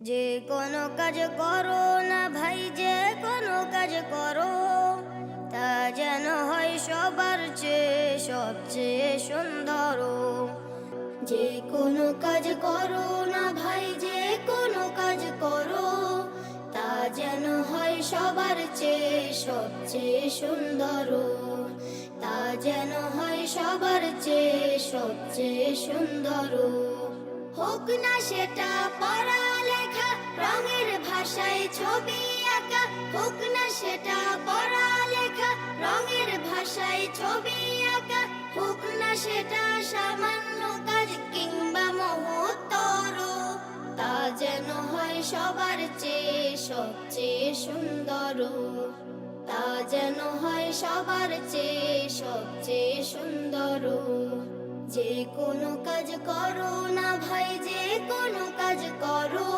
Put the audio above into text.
যে কোনো কাজ করো না ভাই, যে কোনো কাজ করো, তা যেন হয় সবার চেয়ে সবচেয়ে সুন্দর। যে কোনো কাজ করো না ভাই, যে কোনো কাজ করো, তা যেন হয় সবার চেয়ে সবচেয়ে সুন্দর। তা যেন হয় সবার চেয়ে সবচেয়ে সুন্দর। হোক না সেটা পড়ালেখা, রঙের ভাষায় ছবি আঁকা। হোক না সেটা পড়ালেখা, রঙের ভাষায় ছবি আঁকা। হোক না সেটা সামান্য কাজ কিংবা মহত্তর, তা যেন হয় সবার চেয়ে সবচেয়ে সুন্দর। তা যেন হয় সবার চেয়ে সবচেয়ে সুন্দর। যে কোনো কাজ করো না ভাই, যে কোনো কাজ করো।